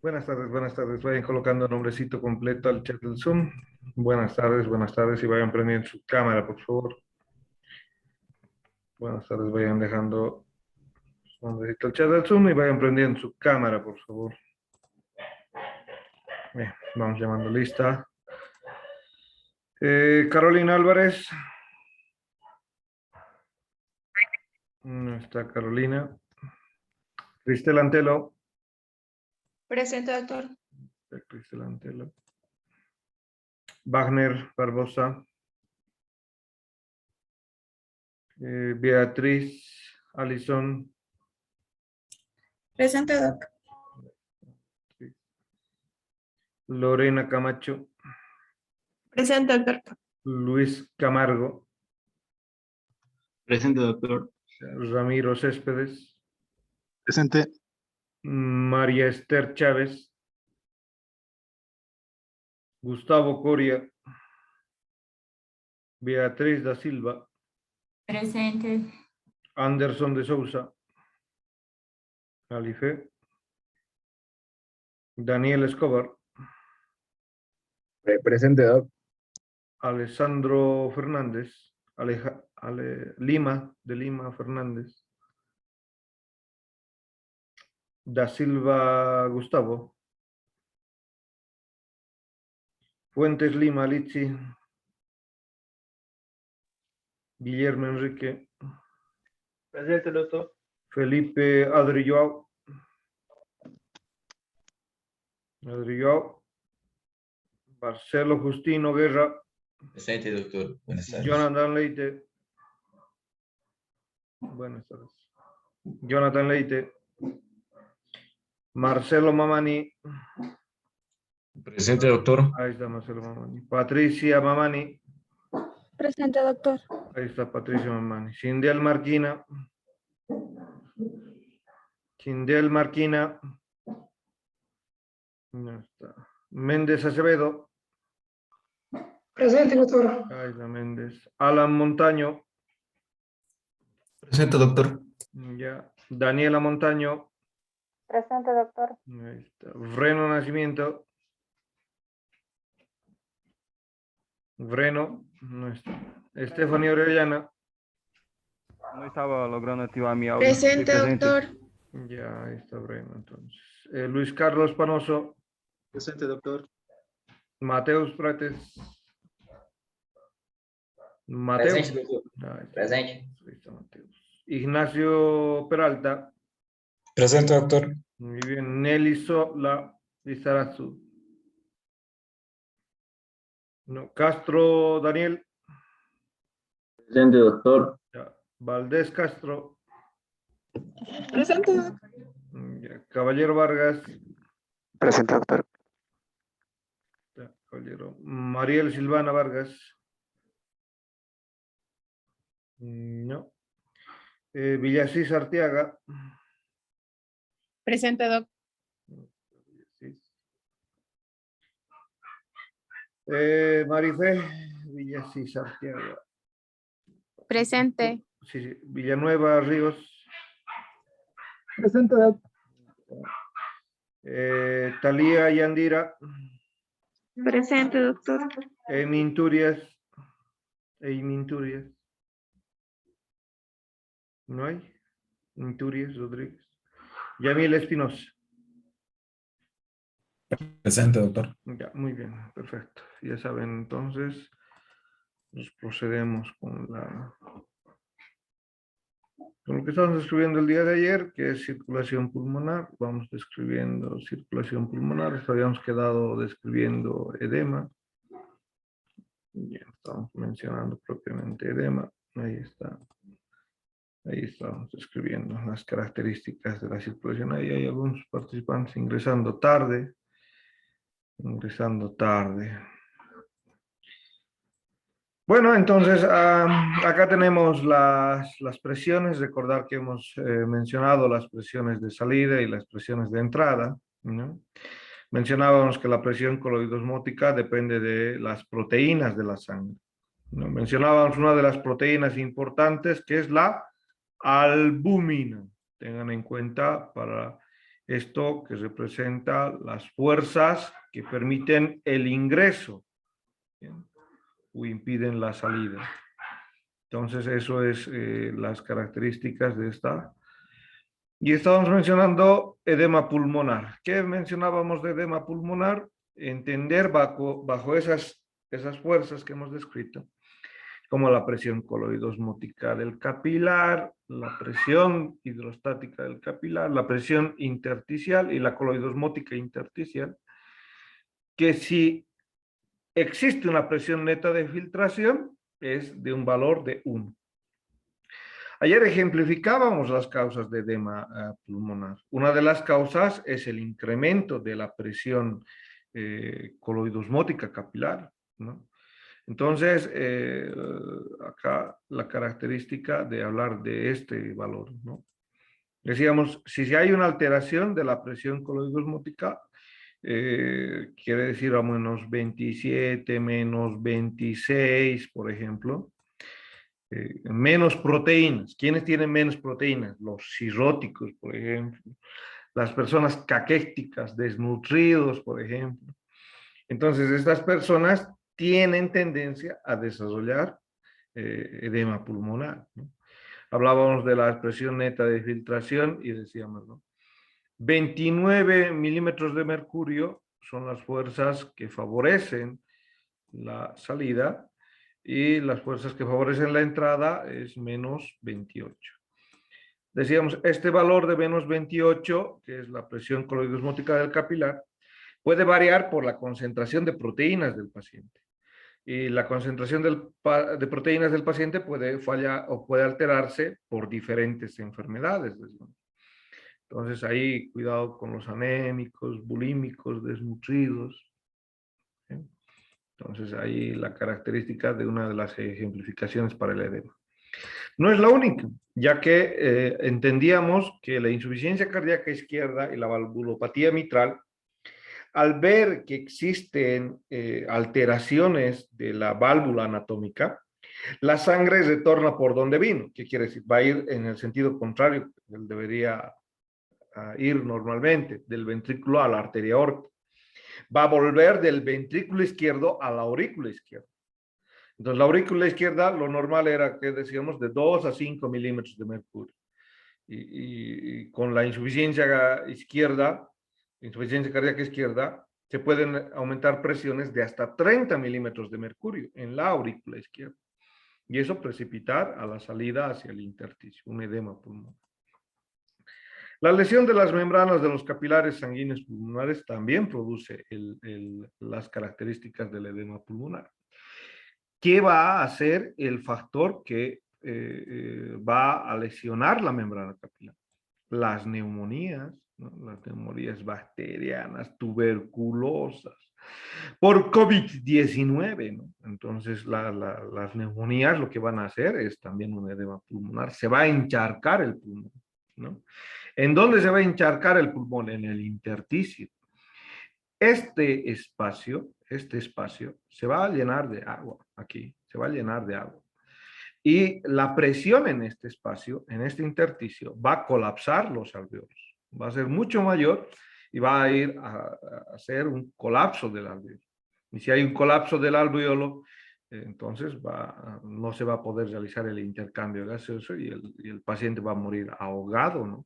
Buenas tardes, buenas tardes. Vayan colocando nombrecito completo al chat del Zoom. Buenas tardes y vayan prendiendo su cámara, por favor. Buenas tardes, vayan dejando su nombrecito al chat del Zoom y vayan prendiendo su cámara, por favor. Bien, vamos llamando lista. Carolina Álvarez. No está Carolina. Cristel Antelo. Presente, doctor. Cristel Antelo. Wagner Barbosa. Beatriz Alison. Presente, doc. Lorena Camacho. Presente, doctor. Luis Camargo. Presente, doctor. Ramiro Céspedes. Presente. María Esther Chávez. Gustavo Coria. Beatriz da Silva. Presente. Anderson de Sousa. Alife. Daniel Escobar. Presente, doc. Alessandro Fernández. Lima, de Lima Fernández. Da Silva Gustavo. Fuentes Lima Lichi. Guillermo Enrique. Presente, doctor. Felipe Adri Joao. Marcelo Justino Guerra. Presente, doctor. Buenas tardes. Jonathan Leite. Buenas tardes. Jonathan Leite. Marcelo Mamani. Presente, doctor. Ahí está Marcelo Mamani. Patricia Mamani. Presente, doctor. Ahí está Patricia Mamani. Sindel Marquina. Sindel Marquina. No está. Méndez Acevedo. Presente, doctor. Ahí está Méndez. Alan Montaño. Presente, doctor. Ya. Daniela Montaño. Presente, doctor. Ahí está. Vreno Nacimiento. Vreno. No está. Estefanía Orellana. No estaba logrando activar mi audio. Presente, Estoy doctor. Ya, ahí está Vreno entonces. Luis Carlos Panoso. Presente, doctor. Mateus Prates. Mateus. Presente, doctor. Ahí está. Presente. Ahí está Mateus. Ignacio Peralta. Presente, doctor. Muy bien. Nelly Sola Lizarazu. No. Castro Daniel. Presente, doctor. Ya. Valdés Castro. Presente, doctor. Ya. Caballero Vargas. Presente, doctor. Ya. Caballero. Mariel Silvana Vargas. No. Villasís Arteaga. Presente, doctor. Marifé Villasís Arteaga. Presente. Sí, Villanueva Ríos. Presente, doctor. Talía Yandira. Presente, doctor. Minturias. Minturias. ¿No hay? Minturias Rodríguez. Yamil Espinosa. Presente, doctor. Ya, muy bien, perfecto. Ya saben, entonces, nos procedemos con lo que estamos describiendo el día de ayer, que es circulación pulmonar. Vamos describiendo circulación pulmonar. Habíamos quedado describiendo edema. Ya estamos mencionando propiamente edema. Ahí está. Ahí estamos describiendo las características de la circulación. Ahí hay algunos participantes ingresando tarde. Bueno, entonces acá tenemos las presiones. Recordar que hemos mencionado las presiones de salida y las presiones de entrada, ¿no? Mencionábamos que la presión coloidosmótica depende de las proteínas de la sangre, ¿no? Mencionábamos una de las proteínas importantes que es la albúmina. Tengan en cuenta para Esto que representa las fuerzas que permiten el ingreso, ¿bien?, o impiden la salida. Entonces, eso es las características de esta. Y estábamos mencionando edema pulmonar. ¿Qué mencionábamos de edema pulmonar? Entender bajo esas fuerzas que hemos descrito, como la presión coloidosmótica del capilar, la presión hidrostática del capilar, la presión intersticial y la coloidosmótica intersticial, que si existe una presión neta de filtración, es de un valor de 1. Ayer ejemplificábamos las causas de edema pulmonar. Una de las causas es el incremento de la presión coloidosmótica capilar, ¿no? Entonces, acá la característica de hablar de este valor, ¿no? Decíamos, si hay una alteración de la presión coloidosmótica, quiere decir a menos 27, menos 26, por ejemplo, menos proteínas. ¿Quiénes tienen menos proteínas? Los cirróticos, por ejemplo. Las personas caquéticas, desnutridos, por ejemplo. Entonces, estas personas tienen tendencia a desarrollar edema pulmonar, ¿no? Hablábamos de la expresión neta de filtración y decíamos, ¿no?, 29 milímetros de mercurio son las fuerzas que favorecen la salida, y las fuerzas que favorecen la entrada es menos 28. Decíamos, este valor de menos 28, que es la presión coloidosmótica del capilar, puede variar por la concentración de proteínas del paciente. Y la concentración de proteínas del paciente puede fallar o puede alterarse por diferentes enfermedades. Entonces ahí cuidado con los anémicos, bulímicos, desnutridos. ¿Sí? Entonces ahí la característica de una de las ejemplificaciones para el edema. No es la única, ya que entendíamos que la insuficiencia cardíaca izquierda y la valvulopatía mitral, al ver que existen alteraciones de la válvula anatómica, la sangre retorna por donde vino. ¿Qué quiere decir? Va a ir en el sentido contrario, él debería ir normalmente, del ventrículo a la arteria aorta. Va a volver del ventrículo izquierdo a la aurícula izquierda. Entonces, la aurícula izquierda, lo normal era que decíamos de 2 a 5 milímetros de mercurio. Y con la insuficiencia cardíaca izquierda, se pueden aumentar presiones de hasta 30 milímetros de mercurio en la aurícula izquierda. Y eso precipitar a la salida hacia el intersticio, un edema pulmonar. La lesión de las membranas de los capilares sanguíneos pulmonares también produce las características del edema pulmonar. ¿Qué va a hacer el factor que va a lesionar la membrana capilar? Las neumonías, ¿no?, las neumonías bacterianas, tuberculosas, por COVID-19, ¿no? Entonces, las neumonías lo que van a hacer es también un edema pulmonar. Se va a encharcar el pulmón, ¿no? ¿En dónde se va a encharcar el pulmón? En el intersticio. Este espacio se va a llenar de agua, aquí, se va a llenar de agua. Y la presión en este espacio, en este intersticio, va a colapsar los alveolos. Va a ser mucho mayor y va a ir a hacer un colapso del alveolo. Y si hay un colapso del alveolo, entonces no se va a poder realizar el intercambio gaseoso y el paciente va a morir ahogado, ¿no?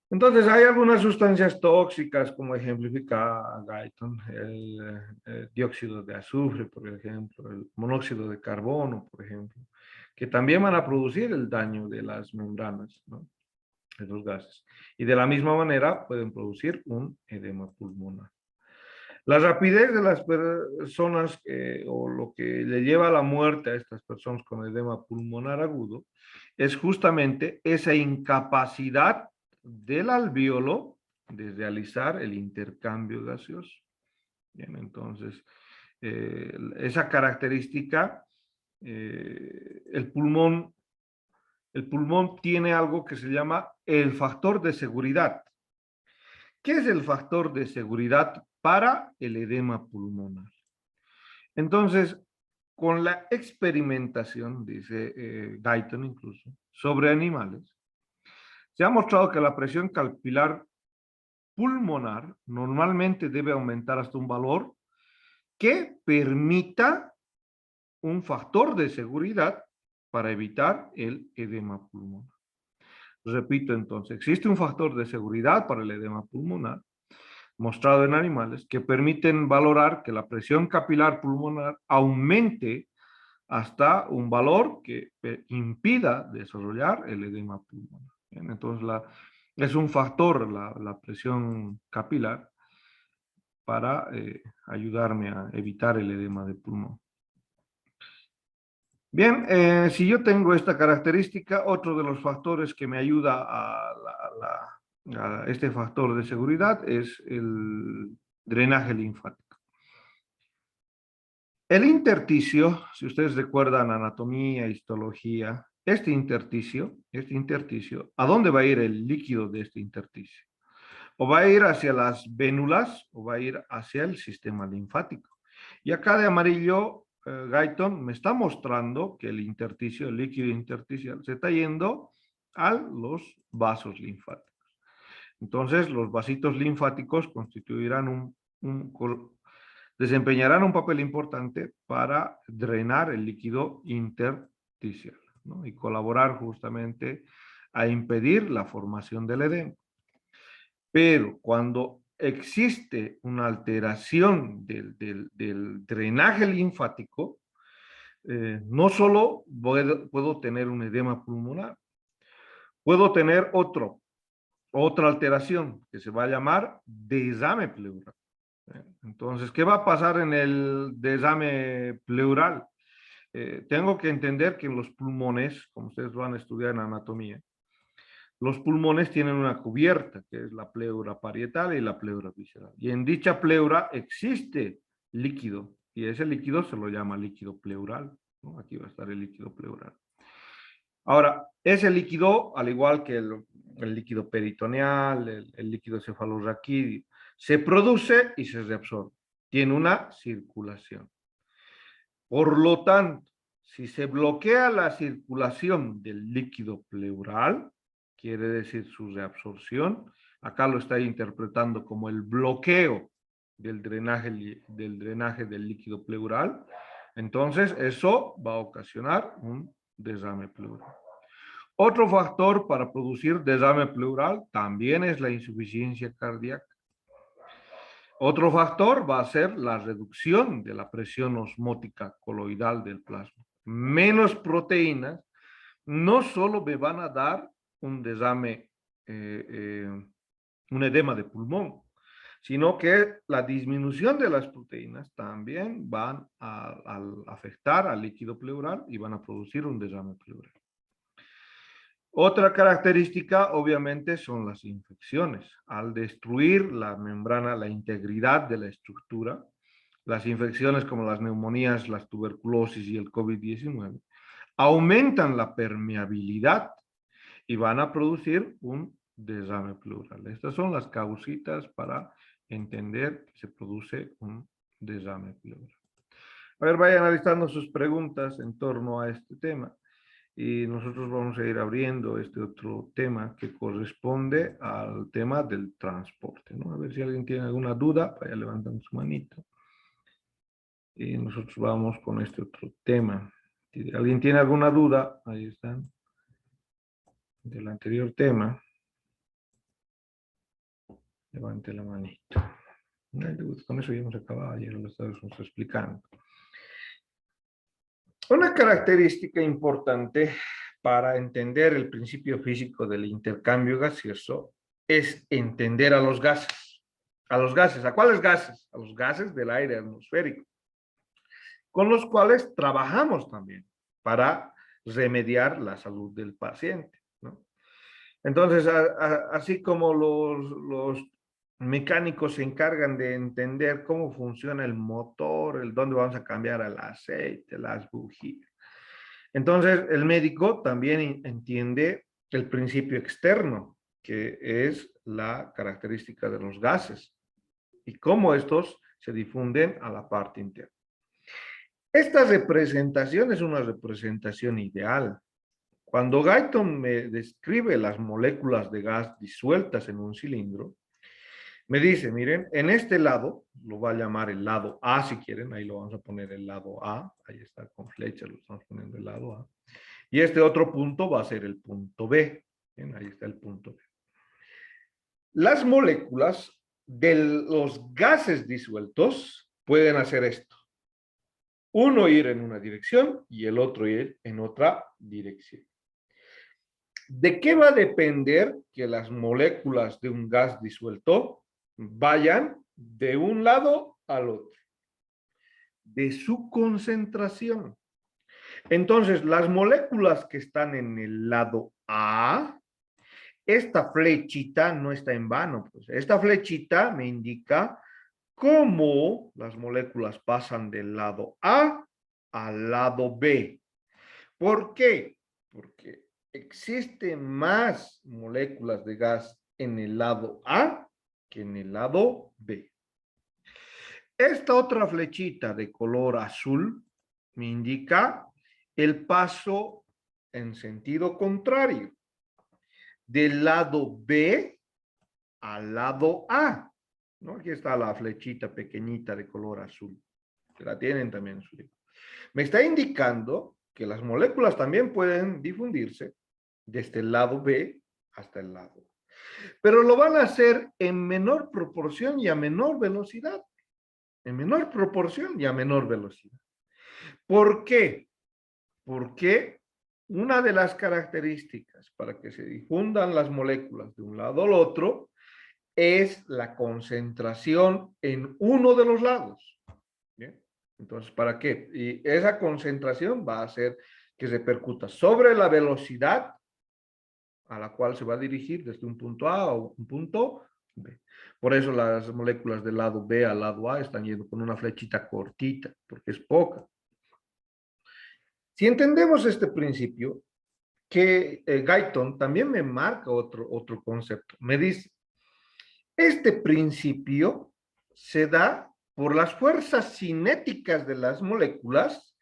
Entonces, hay algunas sustancias tóxicas, como ejemplifica Guyton, el dióxido de azufre, por ejemplo, el monóxido de carbono, por ejemplo, que también van a producir el daño de las membranas, ¿no?, de los gases. Y de la misma manera pueden producir un edema pulmonar. La rapidez de las personas o lo que le lleva a la muerte a estas personas con edema pulmonar agudo es justamente esa incapacidad del alveolo de realizar el intercambio gaseoso. Bien, entonces, esa característica, el pulmón tiene algo que se llama el factor de seguridad. ¿Qué es el factor de seguridad para el edema pulmonar? Entonces, con la experimentación, dice Guyton incluso, sobre animales, Se ha mostrado que la presión capilar pulmonar normalmente debe aumentar hasta un valor que permita un factor de seguridad para evitar el edema pulmonar. Repito entonces, existe un factor de seguridad para el edema pulmonar mostrado en animales que permiten valorar que la presión capilar pulmonar aumente hasta un valor que impida desarrollar el edema pulmonar. Bien, entonces, es un factor la presión capilar para ayudarme a evitar el edema de pulmón. Bien, si yo tengo esta característica, otro de los factores que me ayuda a este factor de seguridad es el drenaje linfático. El intersticio, si ustedes recuerdan anatomía, histología, este intersticio, ¿a dónde va a ir el líquido de este intersticio? O va a ir hacia las vénulas o va a ir hacia el sistema linfático. Y acá de amarillo, Guyton me está mostrando que el intersticio, el líquido intersticial, se está yendo a los vasos linfáticos. Entonces, los vasitos linfáticos constituirán desempeñarán un papel importante para drenar el líquido intersticial, ¿no? Y colaborar justamente a impedir la formación del edema. Pero cuando existe una alteración del drenaje linfático, no solo puedo tener un edema pulmonar, puedo tener otra alteración que se va a llamar desame pleural. Entonces, ¿qué va a pasar en el desame pleural? Tengo que entender que en los pulmones, como ustedes van a estudiar en anatomía, los pulmones tienen una cubierta, que es la pleura parietal y la pleura visceral. Y en dicha pleura existe líquido, y ese líquido se lo llama líquido pleural, ¿no? Aquí va a estar el líquido pleural. Ahora, ese líquido, al igual que el líquido peritoneal, el líquido cefalorraquídeo, se produce y se reabsorbe. Tiene una circulación. Por lo tanto, si se bloquea la circulación del líquido pleural, quiere decir su reabsorción, acá lo está interpretando como el bloqueo del drenaje del líquido pleural, entonces eso va a ocasionar un desame pleural. Otro factor para producir desame pleural también es la insuficiencia cardíaca. Otro factor va a ser la reducción de la presión osmótica coloidal del plasma. Menos proteínas no solo me van a dar un desame, un edema de pulmón, sino que la disminución de las proteínas también van a afectar al líquido pleural y van a producir un desame pleural. Otra característica, obviamente, son las infecciones. Al destruir la membrana, la integridad de la estructura, las infecciones como las neumonías, las tuberculosis y el COVID-19, aumentan la permeabilidad y van a producir un desame pleural. Estas son las causitas para entender que se produce un desame pleural. A ver, vayan analizando sus preguntas en torno a este tema. Y nosotros vamos a ir abriendo este otro tema que corresponde al tema del transporte, ¿no? A ver si alguien tiene alguna duda, vaya levantando su manito. Y nosotros vamos con este otro tema. Si alguien tiene alguna duda, ahí están, del anterior tema, levante la manito. Con eso ya hemos acabado, ya lo estábamos explicando. Una característica importante para entender el principio físico del intercambio gaseoso es entender a los gases. ¿A los gases? ¿A cuáles gases? A los gases del aire atmosférico, con los cuales trabajamos también para remediar la salud del paciente, ¿no? Entonces, así como los mecánicos se encargan de entender cómo funciona el motor, dónde vamos a cambiar el aceite, las bujías. Entonces, el médico también entiende el principio externo, que es la característica de los gases y cómo estos se difunden a la parte interna. Esta representación es una representación ideal. Cuando Guyton me describe las moléculas de gas disueltas en un cilindro, me dice, miren, en este lado, lo va a llamar el lado A si quieren, ahí lo vamos a poner el lado A, ahí está con flecha, lo estamos poniendo el lado A. Y este otro punto va a ser el punto B. Bien, ahí está el punto B. Las moléculas de los gases disueltos pueden hacer esto. Uno ir en una dirección y el otro ir en otra dirección. ¿De qué va a depender que las moléculas de un gas disuelto vayan de un lado al otro? De su concentración. Entonces, las moléculas que están en el lado A, esta flechita no está en vano. Pues. Esta flechita me indica cómo las moléculas pasan del lado A al lado B. ¿Por qué? Porque existen más moléculas de gas en el lado A que en el lado B. Esta otra flechita de color azul me indica el paso en sentido contrario, del lado B al lado A. ¿No? Aquí está la flechita pequeñita de color azul, que la tienen también en su libro. Me está indicando que las moléculas también pueden difundirse desde el lado B hasta el lado A. Pero lo van a hacer en menor proporción y a menor velocidad. En menor proporción y a menor velocidad. ¿Por qué? Porque una de las características para que se difundan las moléculas de un lado al otro es la concentración en uno de los lados. ¿Bien? Entonces, ¿para qué? Y esa concentración va a hacer que repercuta sobre la velocidad a la cual se va a dirigir desde un punto A a un punto B. Por eso las moléculas del lado B al lado A están yendo con una flechita cortita, porque es poca. Si entendemos este principio, que Guyton también me marca otro concepto. Me dice, este principio se da por las fuerzas cinéticas de las moléculas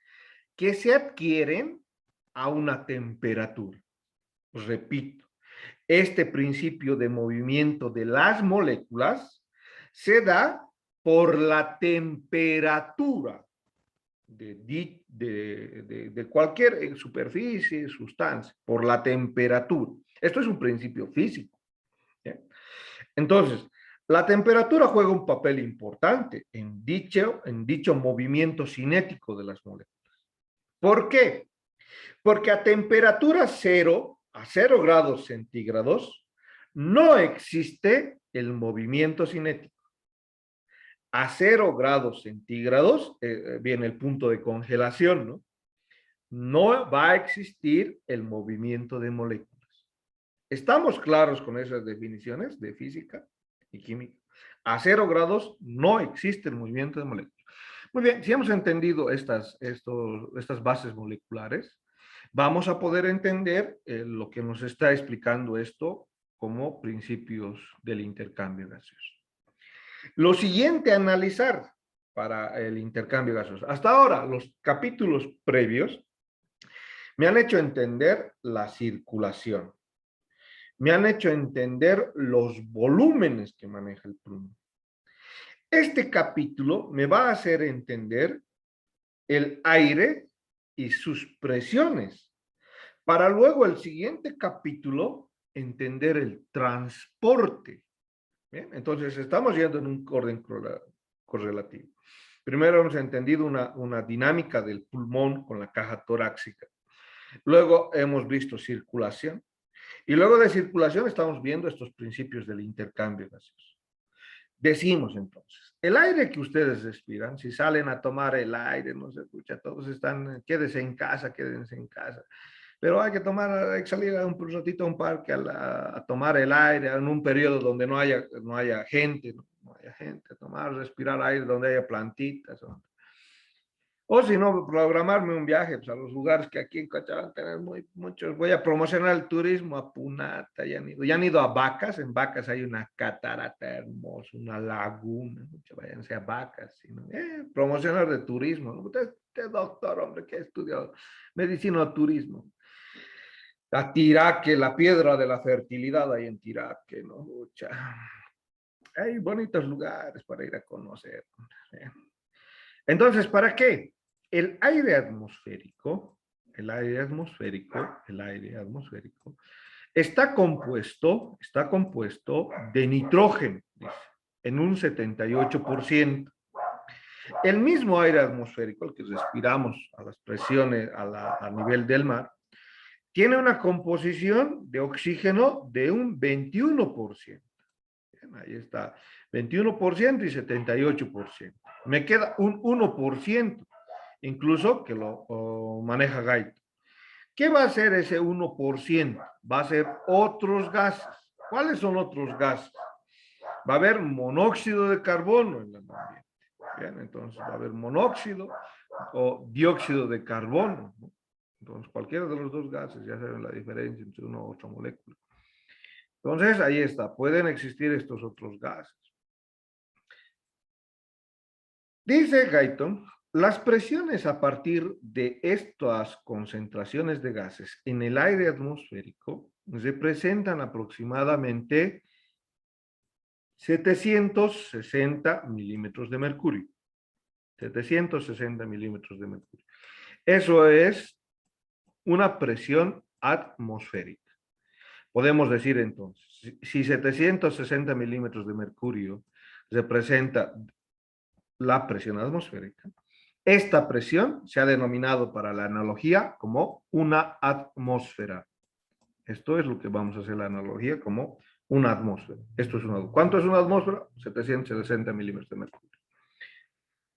que se adquieren a una temperatura. Repito, este principio de movimiento de las moléculas se da por la temperatura de cualquier superficie, sustancia, por la temperatura. Esto es un principio físico. ¿Sí? Entonces, la temperatura juega un papel importante en dicho movimiento cinético de las moléculas. ¿Por qué? Porque a temperatura cero, a 0 grados centígrados, no existe el movimiento cinético. A 0 grados centígrados viene el punto de congelación, ¿no? No va a existir el movimiento de moléculas. ¿Estamos claros con esas definiciones de física y química? A 0 grados no existe el movimiento de moléculas. Muy bien, si hemos entendido estas bases moleculares, vamos a poder entender lo que nos está explicando esto como principios del intercambio gaseoso. Lo siguiente a analizar para el intercambio gaseoso. Hasta ahora, los capítulos previos me han hecho entender la circulación. Me han hecho entender los volúmenes que maneja el pulmón. Este capítulo me va a hacer entender el aire y sus presiones. Para luego el siguiente capítulo entender el transporte. ¿Bien? Entonces estamos yendo en un orden correlativo. Primero hemos entendido una dinámica del pulmón con la caja torácica. Luego hemos visto circulación. Y luego de circulación estamos viendo estos principios del intercambio gaseoso. Decimos entonces, el aire que ustedes respiran, si salen a tomar el aire, no se escucha, todos están, quédense en casa, quédense en casa. Pero hay que salir a un ratito a un parque a tomar el aire en un periodo donde no haya gente, respirar aire donde haya plantitas. O si no, programarme un viaje pues, a los lugares que aquí en Cochabamba tenemos muchos. Voy a promocionar el turismo a Punata, ya han ido a Vacas. En Vacas hay una catarata hermosa, una laguna. Váyanse a Vacas. ¿No? Promocionar de turismo. ¿No? Usted doctor, hombre, que ha estudiado medicina o turismo. A Tiraque, la piedra de la fertilidad ahí en Tiraque, ¿no? Ucha. Hay bonitos lugares para ir a conocer. Entonces, ¿para qué? El aire atmosférico está compuesto de nitrógeno, dice, en un 78%. El mismo aire atmosférico, el que respiramos a las presiones a nivel del mar, tiene una composición de oxígeno de un 21%. Bien, ahí está, 21% y 78%. Me queda un 1%, incluso que lo maneja Gaito. ¿Qué va a ser ese 1%? Va a ser otros gases. ¿Cuáles son otros gases? Va a haber monóxido de carbono en el ambiente. Bien, entonces va a haber monóxido o dióxido de carbono, ¿no? Entonces, cualquiera de los dos gases, ya saben la diferencia entre una u otra molécula. Entonces, ahí está, pueden existir estos otros gases. Dice Guyton, las presiones a partir de estas concentraciones de gases en el aire atmosférico representan aproximadamente 760 milímetros de mercurio. 760 milímetros de mercurio. Eso es una presión atmosférica. Podemos decir entonces, si 760 milímetros de mercurio representa la presión atmosférica, esta presión se ha denominado para la analogía como una atmósfera. Esto es lo que vamos a hacer la analogía como una atmósfera. Esto es una, ¿cuánto es una atmósfera? 760 milímetros de mercurio.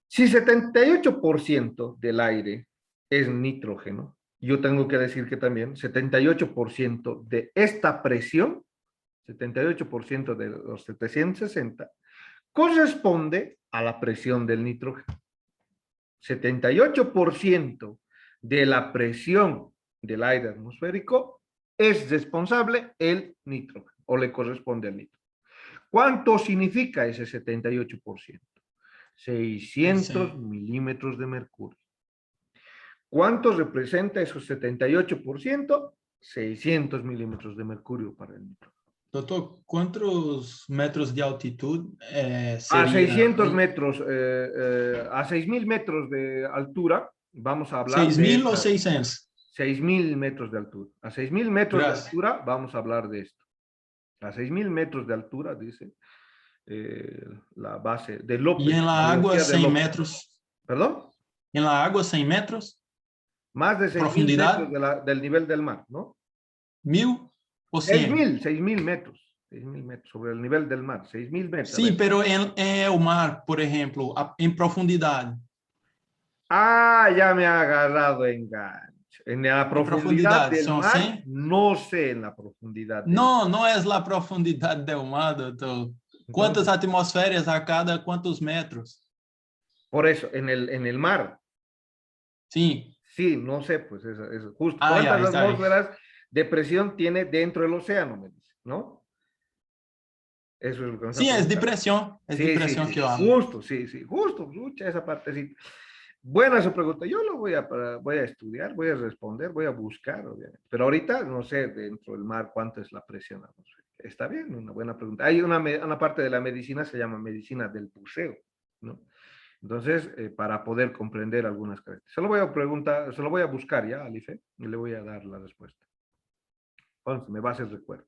Si 78% del aire es nitrógeno, yo tengo que decir que también 78% de esta presión, 78% de los 760, corresponde a la presión del nitrógeno. 78% de la presión del aire atmosférico es responsable el nitrógeno, o le corresponde al nitrógeno. ¿Cuánto significa ese 78%? 600 milímetros de mercurio. ¿Cuánto representa esos 78%? 600 milímetros de mercurio para el nitrógeno. Doutor, quantos metros de altitud A seria? 600 metros, a 6.000 metros de altura, vamos a hablar 6.000 ou 600? 6.000 metros de altura. A 6.000 metros Gracias. de altura vamos a hablar de esto. A 6.000 metros de altura, dice la base de López. E em la água, 100 López. metros? ¿Perdón? Em la água, 100 metros? Más de 6.000 Profundidad. metros del nivel del mar, ¿no? 1.000 ou 100? 6.000 metros. 6.000 metros sobre el nivel del mar. 6.000 metros. Sim, pero em el mar, por exemplo, em profundidade. Ah, ya me ha agarrado enganche. En la profundidad del ¿son mar, 100? no sé en la profundidad. Del Não, não é a profundidade do mar, doutor. Quantas atmosferas a cada quantos metros? Por eso, en el mar. Sim. Sí, no sé, pues es justo. Ah, ya, ¿Cuántas está bien. atmósferas de presión tiene dentro del océano? Me dice, ¿no? Eso es lo que nos Sim, ha é de preguntado. pressão. É de Sí, pressão sí, que sí, eu hablo. justo, sí, sí, justo, escucha esa partecita. Buena su pregunta, yo lo voy a estudiar, voy a responder, voy a buscar, obviamente. Pero ahorita no sé dentro del mar cuánto es la presión atmosférica. Está bien, una buena pregunta. Hay una parte de la medicina, se llama medicina del buceo, ¿no? Entonces, para poder comprender algunas características. Se lo voy a preguntar, se lo voy a buscar ya, Alife, y le voy a dar la respuesta. Entonces, me va a hacer recuerdo.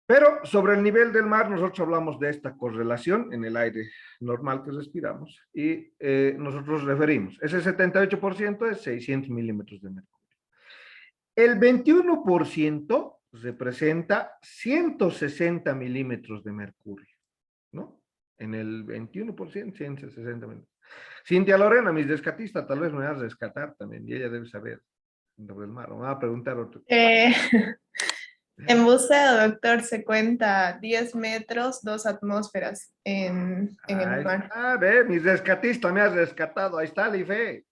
Pero sobre el nivel del mar, nosotros hablamos de esta correlación en el aire normal que respiramos y nosotros referimos, ese 78% es 600 milímetros de mercurio. El 21% representa 160 milímetros de mercurio, ¿no? En el 21%, 160 milímetros. Cintia Lorena, mi rescatista, tal vez me va a rescatar también, y ella debe saber sobre el mar. Me va a preguntar otro. En buceo, doctor, se cuenta 10 metros, 2 atmósferas en el mar. Ah, ve, mi rescatista me ha rescatado. Ahí está, Life.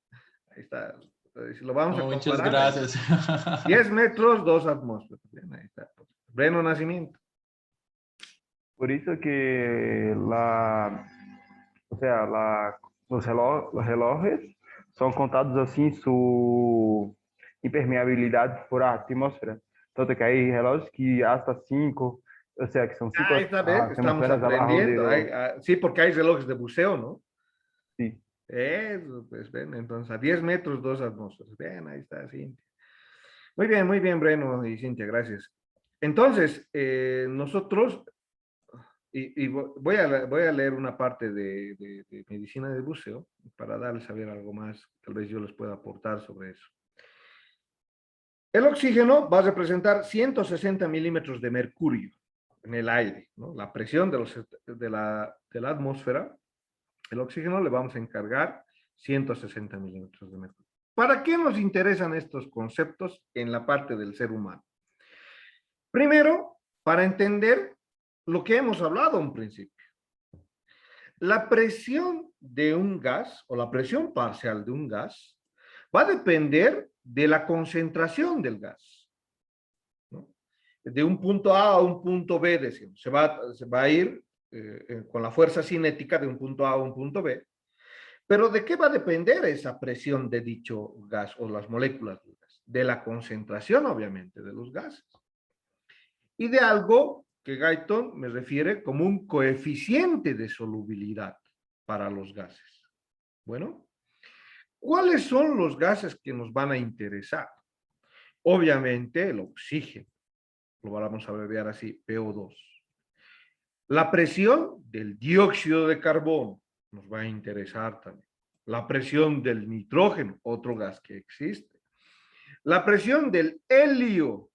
Ahí está. Si lo vamos a Muchas comparar. gracias. 10 metros, 2 atmósferas. Bien, ahí está. Breno Nacimiento. Por isso que os relógios são contados assim, impermeabilidade por a atmosfera. Tanto que hay relógios que hasta 5, o sea, que son 5 Esta vez estamos atmósferas abajo aprendiendo. de... Sí, porque hay relojes de buceo, ¿no? Sí. Eso, pues ven, entonces a 10 metros, 2 atmósferas. Ven, ahí está Cintia. Muy bien, Breno y Cintia, gracias. Entonces, nosotros, y voy a leer una parte de medicina de buceo para darles a ver algo más, tal vez yo les pueda aportar sobre eso. El oxígeno va a representar 160 milímetros de mercurio en el aire, ¿no? La presión de la atmósfera, el oxígeno le vamos a encargar 160 milímetros de mercurio. ¿Para qué nos interesan estos conceptos en la parte del ser humano? Primero, para entender lo que hemos hablado en principio. La presión de un gas o la presión parcial de un gas va a depender de la concentración del gas, ¿no? De un punto A a un punto B, decimos. Se va a ir con la fuerza cinética de un punto A a un punto B. Pero ¿de qué va a depender esa presión de dicho gas o las moléculas del gas? De la concentración, obviamente, de los gases. Y de algo que Guyton me refiere como un coeficiente de solubilidad para los gases. Bueno, ¿cuáles son los gases que nos van a interesar? Obviamente el oxígeno, lo vamos a abreviar así, PO2. La presión del dióxido de carbono nos va a interesar también. La presión del nitrógeno, otro gas que existe. La presión del helio.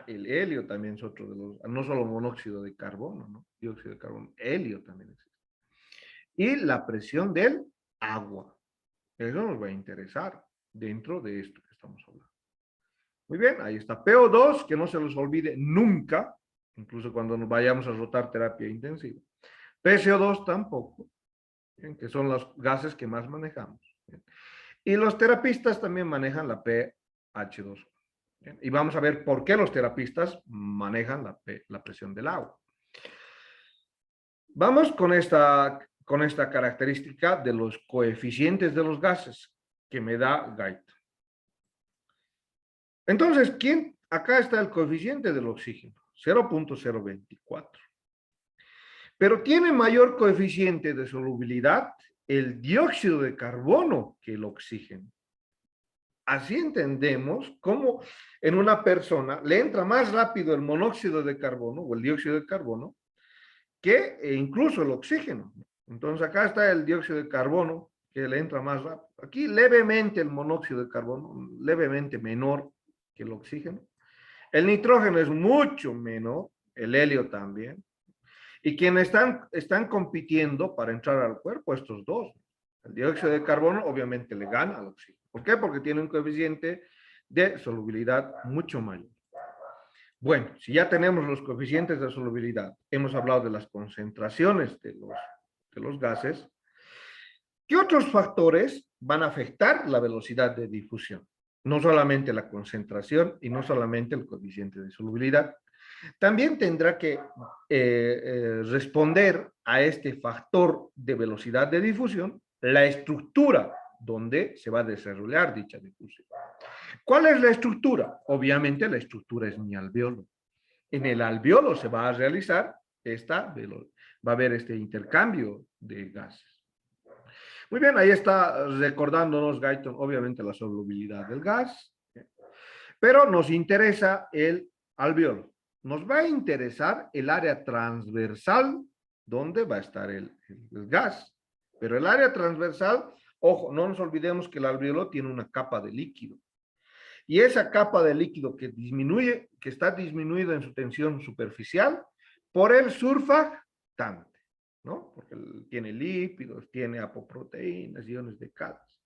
El helio también es otro de los, no solo monóxido de carbono, ¿no? Dióxido de carbono, helio también existe. Y la presión del agua. Eso nos va a interesar dentro de esto que estamos hablando. Muy bien, ahí está. PO2, que no se los olvide nunca, incluso cuando nos vayamos a rotar terapia intensiva. PCO2 tampoco, ¿bien? Que son los gases que más manejamos. ¿Bien? Y los terapistas también manejan la pH2. ¿Bien? Y vamos a ver por qué los terapistas manejan la presión del agua. Vamos con esta característica de los coeficientes de los gases que me da Guyton. Entonces, acá está el coeficiente del oxígeno, 0.024. Pero tiene mayor coeficiente de solubilidad el dióxido de carbono que el oxígeno. Así entendemos cómo en una persona le entra más rápido el monóxido de carbono o el dióxido de carbono que incluso el oxígeno. Entonces acá está el dióxido de carbono que le entra más rápido. Aquí levemente el monóxido de carbono, levemente menor que el oxígeno. El nitrógeno es mucho menor, el helio también. Y quienes están compitiendo para entrar al cuerpo, estos dos. El dióxido de carbono obviamente le gana al oxígeno. ¿Por qué? Porque tiene un coeficiente de solubilidad mucho mayor. Bueno, si ya tenemos los coeficientes de solubilidad, hemos hablado de las concentraciones de los gases, ¿qué otros factores van a afectar la velocidad de difusión? No solamente la concentración y no solamente el coeficiente de solubilidad. También tendrá que responder a este factor de velocidad de difusión la estructura donde se va a desarrollar dicha difusión. ¿Cuál es la estructura? Obviamente la estructura es mi alveolo. En el alveolo se va a realizar va a haber este intercambio de gases. Muy bien, ahí está recordándonos Guyton, obviamente la solubilidad del gas, pero nos interesa el alveolo. Nos va a interesar el área transversal donde va a estar el gas. Pero el área transversal, ojo, no nos olvidemos que el alveolo tiene una capa de líquido. Y esa capa de líquido que está disminuida en su tensión superficial por el surfactante, ¿no? Porque tiene lípidos, tiene apoproteínas, iones de calcio.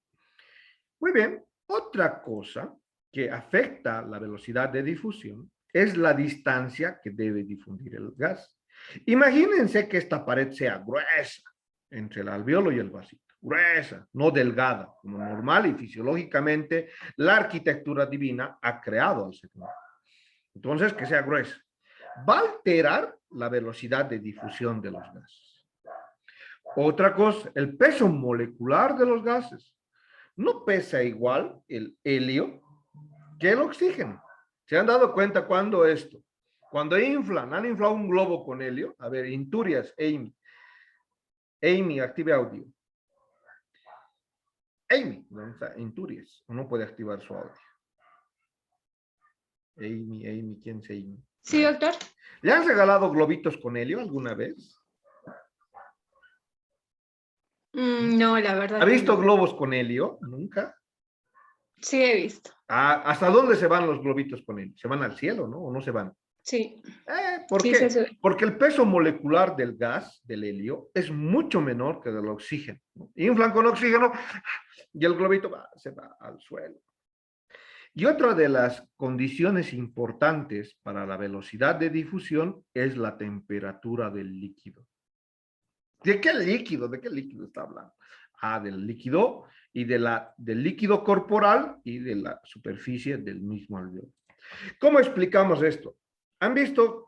Muy bien, otra cosa que afecta la velocidad de difusión es la distancia que debe difundir el gas. Imagínense que esta pared sea gruesa entre el alveolo y el vasito. Gruesa, no delgada, como normal y fisiológicamente la arquitectura divina ha creado al ser humano. Entonces, que sea gruesa. Va a alterar la velocidad de difusión de los gases. Otra cosa, el peso molecular de los gases. No pesa igual el helio que el oxígeno. ¿Se han dado cuenta cuando esto? Cuando han inflado un globo con helio. A ver, Inturias, Amy. Amy, active audio. Amy, ¿dónde está? Inturias, no puede activar su audio. Amy, ¿quién es Amy? Sí, doctor. ¿Le han regalado globitos con helio alguna vez? No, la verdad. ¿Ha visto no. globos con helio? Nunca. Sí, he visto. Ah, ¿hasta dónde se van los globitos con helio? ¿Se van al cielo, no? ¿O no se van? Sí. ¿Por Sí, qué? se sube. Porque el peso molecular del gas, del helio, es mucho menor que del oxígeno, ¿no? Inflan con oxígeno y el globito se va al suelo. Y otra de las condiciones importantes para la velocidad de difusión es la temperatura del líquido. ¿De qué líquido? ¿De qué líquido está hablando? Del líquido y del líquido corporal y de la superficie del mismo alveolo. ¿Cómo explicamos esto? ¿Han visto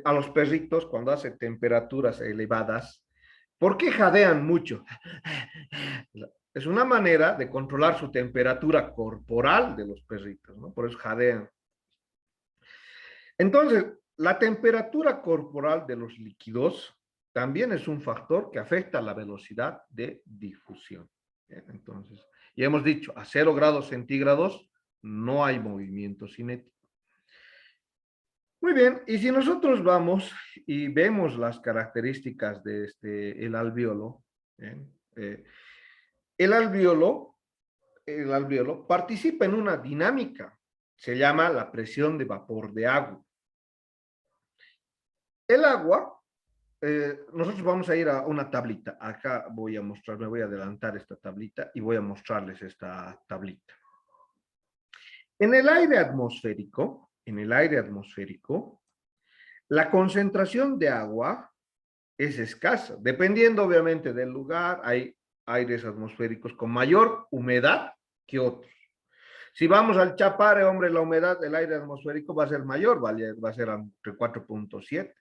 a los perritos cuando hacen temperaturas elevadas? ¿Por qué jadean mucho? Es una manera de controlar su temperatura corporal de los perritos, ¿no? Por eso jadean. Entonces, la temperatura corporal de los líquidos también es un factor que afecta la velocidad de difusión. Entonces, ya hemos dicho, a 0 grados centígrados no hay movimiento cinético. Muy bien, y si nosotros vamos y vemos las características de el alvéolo, el alvéolo participa en una dinámica, se llama la presión de vapor de agua. El agua, nosotros vamos a ir a una tablita. Acá voy a mostrar, me voy a adelantar esta tablita y voy a mostrarles esta tablita. En el aire atmosférico, la concentración de agua es escasa, dependiendo obviamente del lugar. Hay aires atmosféricos con mayor humedad que otros. Si vamos al Chapare, hombre, la humedad del aire atmosférico va a ser mayor, va a ser entre 4.7.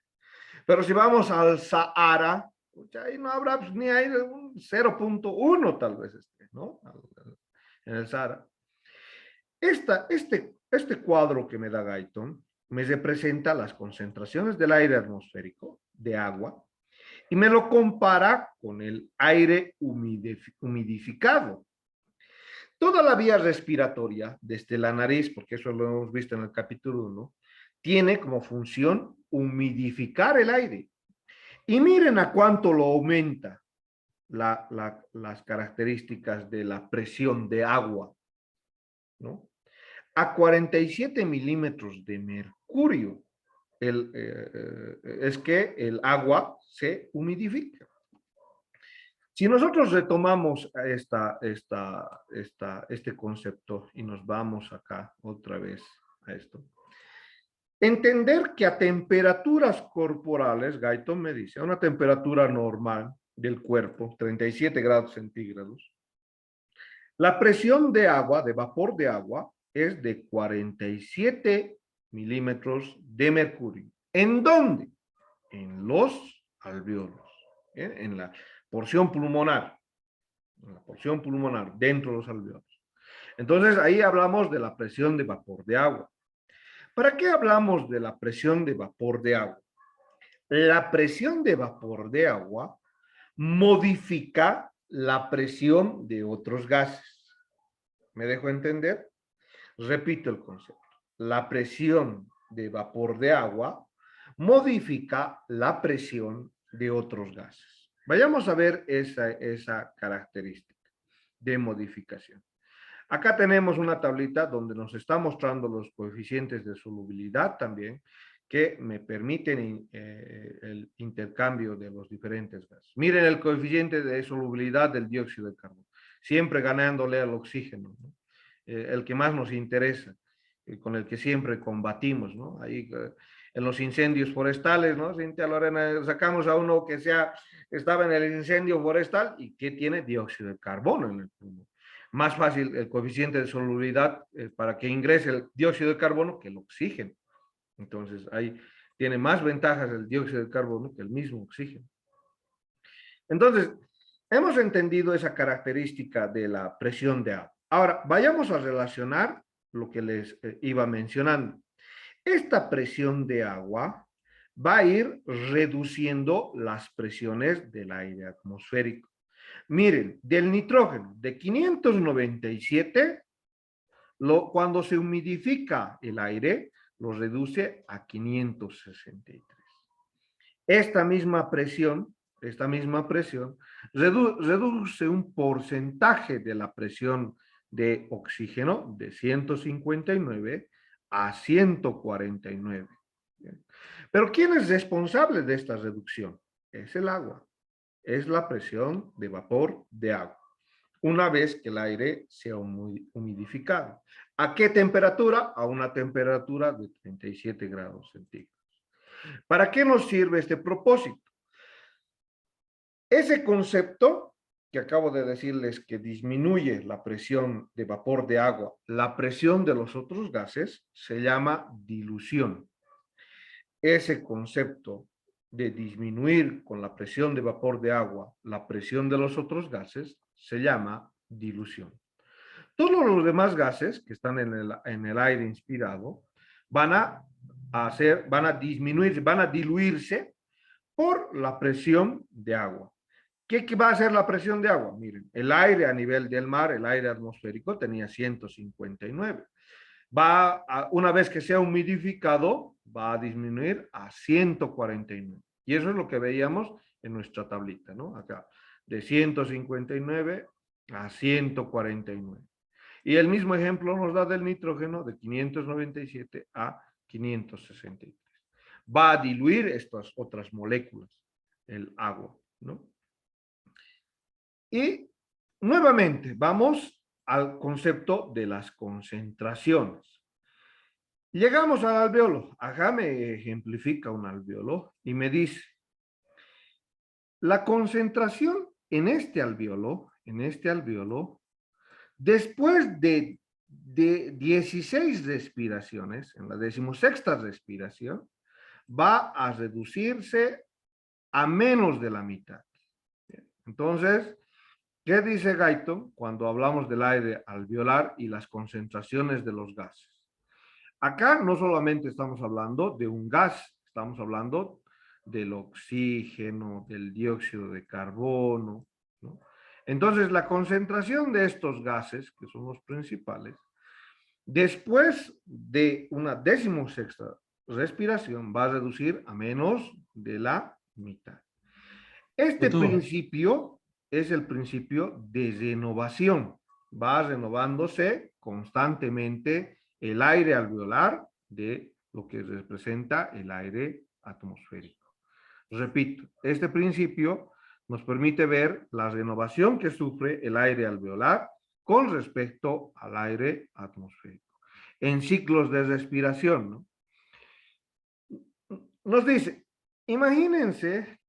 Pero si vamos al Sahara, ahí no habrá pues, ni aire, 0.1 tal vez ¿no? En el Sahara. Este cuadro que me da Guyton me representa las concentraciones del aire atmosférico, de agua, y me lo compara con el aire humidificado. Toda la vía respiratoria, desde la nariz, porque eso lo hemos visto en el capítulo 1, tiene como función humidificar el aire. Y miren a cuánto lo aumenta las características de la presión de agua, ¿no? A 47 milímetros de mercurio es que el agua se humidifica. Si nosotros retomamos este concepto y nos vamos acá otra vez a esto, entender que a temperaturas corporales, Guyton me dice, a una temperatura normal del cuerpo, 37 grados centígrados, la presión de agua, de vapor de agua, es de 47 milímetros de mercurio. ¿En dónde? En los alvéolos, en la porción pulmonar, dentro de los alvéolos. Entonces, ahí hablamos de la presión de vapor de agua. ¿Para qué hablamos de la presión de vapor de agua? La presión de vapor de agua modifica la presión de otros gases. ¿Me dejo entender? Repito el concepto. La presión de vapor de agua modifica la presión de otros gases. Vayamos a ver esa característica de modificación. Acá tenemos una tablita donde nos está mostrando los coeficientes de solubilidad también, que me permiten el intercambio de los diferentes gases. Miren el coeficiente de solubilidad del dióxido de carbono, siempre ganándole al oxígeno, ¿no? El que más nos interesa, con el que siempre combatimos, ¿no? Ahí en los incendios forestales, ¿no? Cintia Lorena, sacamos a uno que estaba en el incendio forestal y que tiene dióxido de carbono en el pulmón. Más fácil el coeficiente de solubilidad para que ingrese el dióxido de carbono que el oxígeno. Entonces, ahí tiene más ventajas el dióxido de carbono que el mismo oxígeno. Entonces, hemos entendido esa característica de la presión de agua. Ahora, vayamos a relacionar lo que les iba mencionando. Esta presión de agua va a ir reduciendo las presiones del aire atmosférico. Miren, del nitrógeno de 597, cuando se humidifica el aire, lo reduce a 563. Esta misma presión reduce un porcentaje de la presión de oxígeno de 159 a 149. Pero ¿quién es responsable de esta reducción? Es el agua. Es la presión de vapor de agua. Una vez que el aire sea humidificado. ¿A qué temperatura? A una temperatura de 37 grados centígrados. ¿Para qué nos sirve este propósito? Ese concepto que acabo de decirles que disminuye la presión de vapor de agua, la presión de los otros gases, se llama dilución. Ese concepto de disminuir con la presión de vapor de agua la presión de los otros gases se llama dilución. Todos los demás gases que están en el aire inspirado van a disminuir, van a diluirse por la presión de agua. ¿Qué va a hacer la presión de agua? Miren, el aire a nivel del mar, el aire atmosférico tenía 159. Una vez que sea humidificado, va a disminuir a 149. Y eso es lo que veíamos en nuestra tablita, ¿no? Acá, de 159 a 149. Y el mismo ejemplo nos da del nitrógeno de 597 a 563. Va a diluir estas otras moléculas, el agua, ¿no? Y nuevamente vamos al concepto de las concentraciones. Llegamos al alveolo. Acá me ejemplifica un alveolo y me dice, la concentración en este alveolo, después de 16 respiraciones, en la 16ª respiración, va a reducirse a menos de la mitad. Entonces, ¿qué dice Guyton cuando hablamos del aire alveolar y las concentraciones de los gases? Acá no solamente estamos hablando de un gas, estamos hablando del oxígeno, del dióxido de carbono, ¿no? Entonces, la concentración de estos gases, que son los principales, después de una 16ª respiración, va a reducir a menos de la mitad. Este principio es el principio de renovación. Va renovándose constantemente el aire alveolar de lo que representa el aire atmosférico. Repito, este principio nos permite ver la renovación que sufre el aire alveolar con respecto al aire atmosférico. En ciclos de respiración, ¿no? Nos dice, imagínense